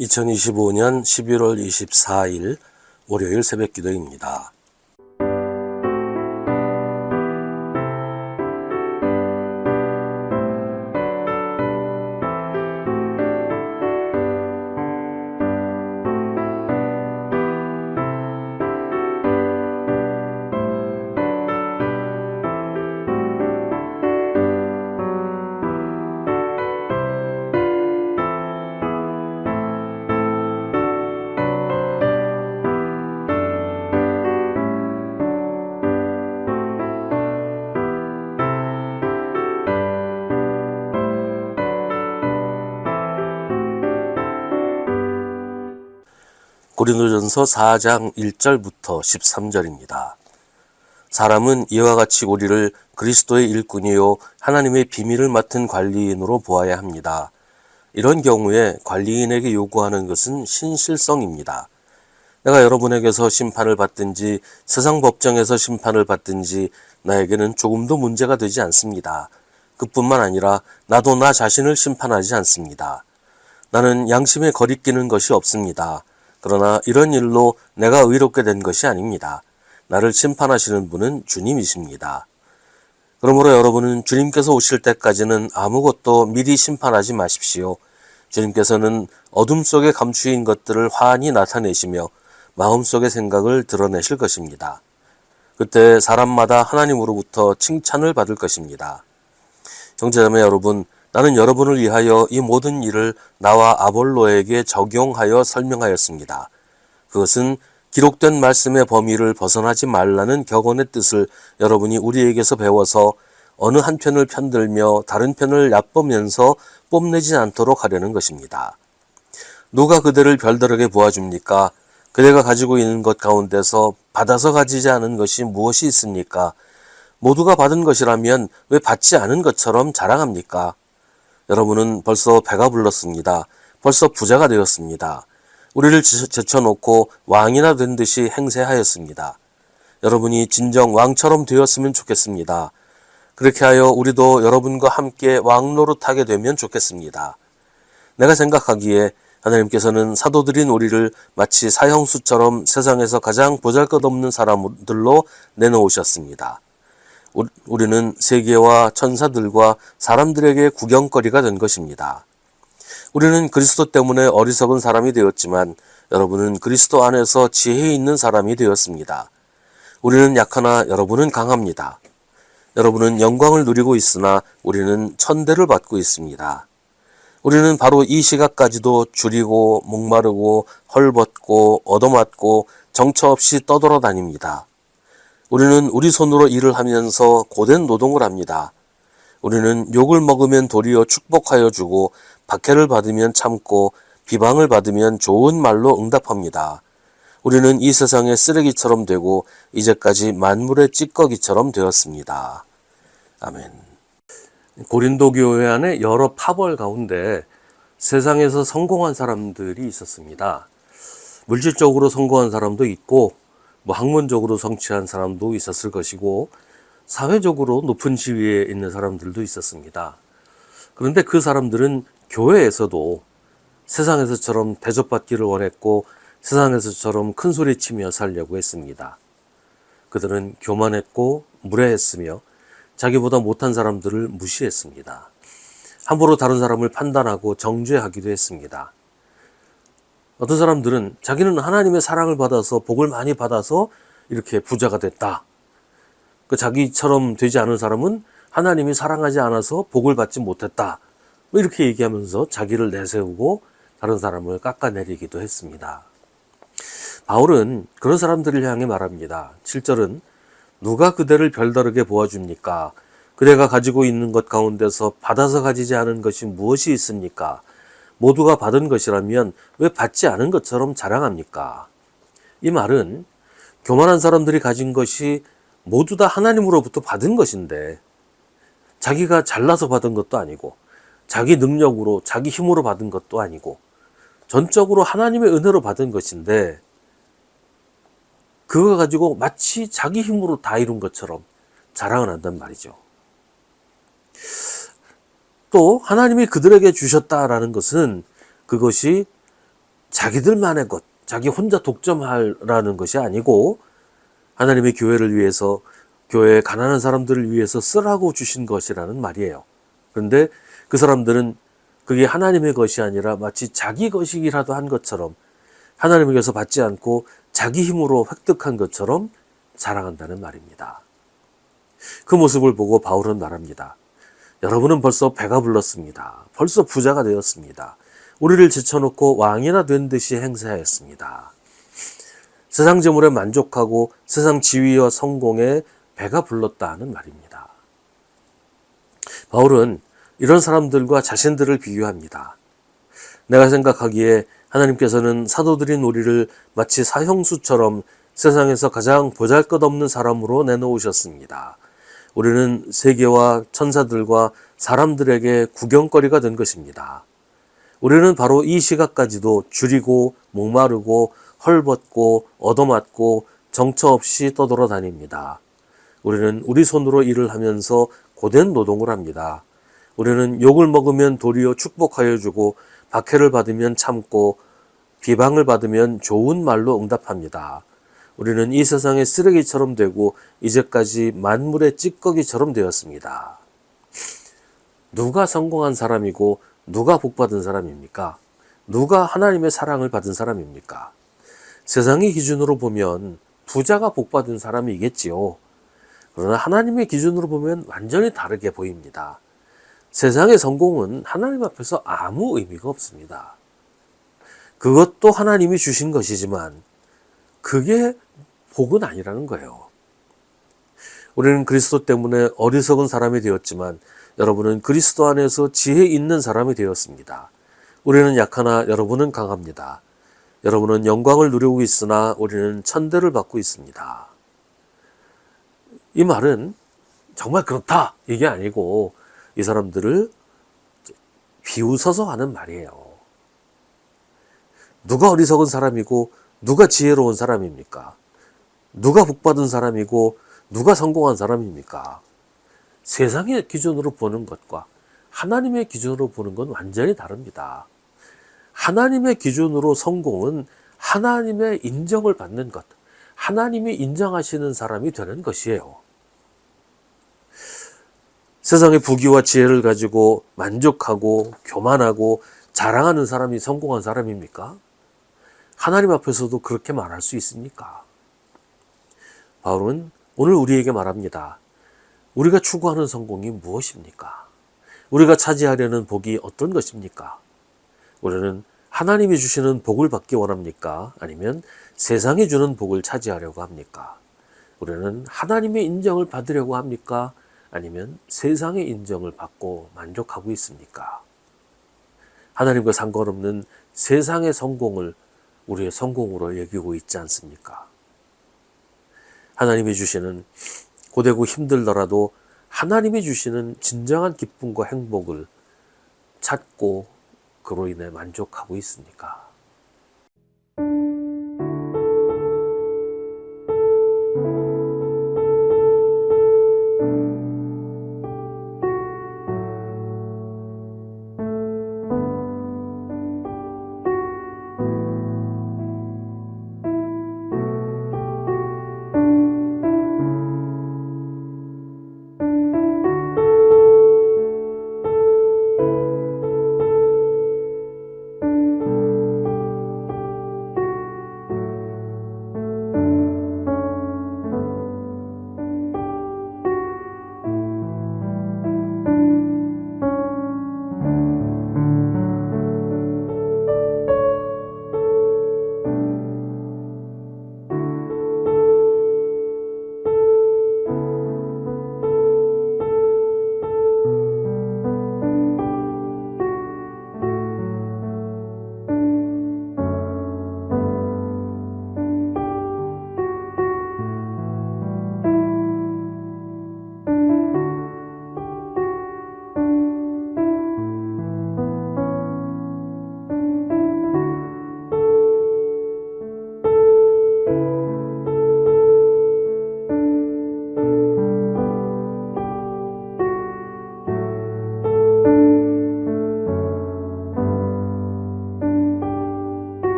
2025년 11월 24일 월요일 새벽 기도입니다. 고린도전서 4장 1절부터 13절입니다. 사람은 이와 같이 우리를 그리스도의 일꾼이요 하나님의 비밀을 맡은 관리인으로 보아야 합니다. 이런 경우에 관리인에게 요구하는 것은 신실성입니다. 내가 여러분에게서 심판을 받든지 세상 법정에서 심판을 받든지 나에게는 조금도 문제가 되지 않습니다. 그뿐만 아니라 나도 나 자신을 심판하지 않습니다. 나는 양심에 거리끼는 것이 없습니다. 그러나 이런 일로 내가 의롭게 된 것이 아닙니다. 나를 심판하시는 분은 주님이십니다. 그러므로 여러분은 주님께서 오실 때까지는 아무것도 미리 심판하지 마십시오. 주님께서는 어둠 속에 감추인 것들을 환히 나타내시며 마음속의 생각을 드러내실 것입니다. 그때 사람마다 하나님으로부터 칭찬을 받을 것입니다. 형제자매 여러분, 나는 여러분을 위하여 이 모든 일을 나와 아볼로에게 적용하여 설명하였습니다. 그것은 기록된 말씀의 범위를 벗어나지 말라는 격언의 뜻을 여러분이 우리에게서 배워서 어느 한편을 편들며 다른 편을 얕보면서 뽐내지 않도록 하려는 것입니다. 누가 그대를 별다르게 보아줍니까? 그대가 가지고 있는 것 가운데서 받아서 가지지 않은 것이 무엇이 있습니까? 모두가 받은 것이라면 왜 받지 않은 것처럼 자랑합니까? 여러분은 벌써 배가 불렀습니다. 벌써 부자가 되었습니다. 우리를 제쳐놓고 왕이나 된 듯이 행세하였습니다. 여러분이 진정 왕처럼 되었으면 좋겠습니다. 그렇게 하여 우리도 여러분과 함께 왕 노릇하게 되면 좋겠습니다. 내가 생각하기에 하나님께서는 사도들인 우리를 마치 사형수처럼 세상에서 가장 보잘것없는 사람들로 내놓으셨습니다. 우리는 세계와 천사들과 사람들에게 구경거리가 된 것입니다. 우리는 그리스도 때문에 어리석은 사람이 되었지만 여러분은 그리스도 안에서 지혜 있는 사람이 되었습니다. 우리는 약하나 여러분은 강합니다. 여러분은 영광을 누리고 있으나 우리는 천대를 받고 있습니다. 우리는 바로 이 시각까지도 줄이고 목마르고 헐벗고 얻어맞고 정처 없이 떠돌아다닙니다. 우리는 우리 손으로 일을 하면서 고된 노동을 합니다. 우리는 욕을 먹으면 도리어 축복하여 주고 박해를 받으면 참고 비방을 받으면 좋은 말로 응답합니다. 우리는 이 세상의 쓰레기처럼 되고 이제까지 만물의 찌꺼기처럼 되었습니다. 아멘. 고린도 교회 안에 여러 파벌 가운데 세상에서 성공한 사람들이 있었습니다. 물질적으로 성공한 사람도 있고 학문적으로 성취한 사람도 있었을 것이고 사회적으로 높은 지위에 있는 사람들도 있었습니다. 그런데 그 사람들은 교회에서도 세상에서처럼 대접받기를 원했고 세상에서처럼 큰 소리치며 살려고 했습니다. 그들은 교만했고 무례했으며 자기보다 못한 사람들을 무시했습니다. 함부로 다른 사람을 판단하고 정죄하기도 했습니다. 어떤 사람들은 자기는 하나님의 사랑을 받아서 복을 많이 받아서 이렇게 부자가 됐다. 자기처럼 되지 않은 사람은 하나님이 사랑하지 않아서 복을 받지 못했다. 이렇게 얘기하면서 자기를 내세우고 다른 사람을 깎아내리기도 했습니다. 바울은 그런 사람들을 향해 말합니다. 7절은 누가 그대를 별다르게 보아줍니까? 그대가 가지고 있는 것 가운데서 받아서 가지지 않은 것이 무엇이 있습니까? 모두가 받은 것이라면 왜 받지 않은 것처럼 자랑합니까? 이 말은 교만한 사람들이 가진 것이 모두 다 하나님으로부터 받은 것인데 자기가 잘나서 받은 것도 아니고 자기 능력으로 자기 힘으로 받은 것도 아니고 전적으로 하나님의 은혜로 받은 것인데 그거 가지고 마치 자기 힘으로 다 이룬 것처럼 자랑을 한단 말이죠. 또 하나님이 그들에게 주셨다라는 것은 그것이 자기들만의 것, 자기 혼자 독점하라는 것이 아니고 하나님의 교회를 위해서, 교회의 가난한 사람들을 위해서 쓰라고 주신 것이라는 말이에요. 그런데 그 사람들은 그게 하나님의 것이 아니라 마치 자기 것이라도 한 것처럼, 하나님에게서 받지 않고 자기 힘으로 획득한 것처럼 자랑한다는 말입니다. 그 모습을 보고 바울은 말합니다. 여러분은 벌써 배가 불렀습니다. 벌써 부자가 되었습니다. 우리를 제쳐놓고 왕이나 된 듯이 행세하였습니다. 세상 재물에 만족하고 세상 지위와 성공에 배가 불렀다는 말입니다. 바울은 이런 사람들과 자신들을 비교합니다. 내가 생각하기에 하나님께서는 사도들인 우리를 마치 사형수처럼 세상에서 가장 보잘것없는 사람으로 내놓으셨습니다. 우리는 세계와 천사들과 사람들에게 구경거리가 된 것입니다. 우리는 바로 이 시각까지도 줄이고 목마르고 헐벗고 얻어맞고 정처 없이 떠돌아다닙니다. 우리는 우리 손으로 일을 하면서 고된 노동을 합니다. 우리는 욕을 먹으면 도리어 축복하여 주고 박해를 받으면 참고 비방을 받으면 좋은 말로 응답합니다. 우리는 이 세상의 쓰레기처럼 되고 이제까지 만물의 찌꺼기처럼 되었습니다. 누가 성공한 사람이고 누가 복받은 사람입니까? 누가 하나님의 사랑을 받은 사람입니까? 세상의 기준으로 보면 부자가 복받은 사람이겠지요. 그러나 하나님의 기준으로 보면 완전히 다르게 보입니다. 세상의 성공은 하나님 앞에서 아무 의미가 없습니다. 그것도 하나님이 주신 것이지만 그게 복은 아니라는 거예요. 우리는 그리스도 때문에 어리석은 사람이 되었지만 여러분은 그리스도 안에서 지혜 있는 사람이 되었습니다. 우리는 약하나 여러분은 강합니다. 여러분은 영광을 누리고 있으나 우리는 천대를 받고 있습니다. 이 말은 정말 그렇다 이게 아니고 이 사람들을 비웃어서 하는 말이에요. 누가 어리석은 사람이고 누가 지혜로운 사람입니까? 누가 복받은 사람이고 누가 성공한 사람입니까? 세상의 기준으로 보는 것과 하나님의 기준으로 보는 건 완전히 다릅니다. 하나님의 기준으로 성공은 하나님의 인정을 받는 것, 하나님이 인정하시는 사람이 되는 것이에요. 세상의 부귀와 지혜를 가지고 만족하고 교만하고 자랑하는 사람이 성공한 사람입니까? 하나님 앞에서도 그렇게 말할 수 있습니까? 바울은 오늘 우리에게 말합니다. 우리가 추구하는 성공이 무엇입니까? 우리가 차지하려는 복이 어떤 것입니까? 우리는 하나님이 주시는 복을 받기 원합니까? 아니면 세상이 주는 복을 차지하려고 합니까? 우리는 하나님의 인정을 받으려고 합니까? 아니면 세상의 인정을 받고 만족하고 있습니까? 하나님과 상관없는 세상의 성공을 우리의 성공으로 여기고 있지 않습니까? 하나님이 주시는 고되고 힘들더라도 하나님이 주시는 진정한 기쁨과 행복을 찾고 그로 인해 만족하고 있습니까?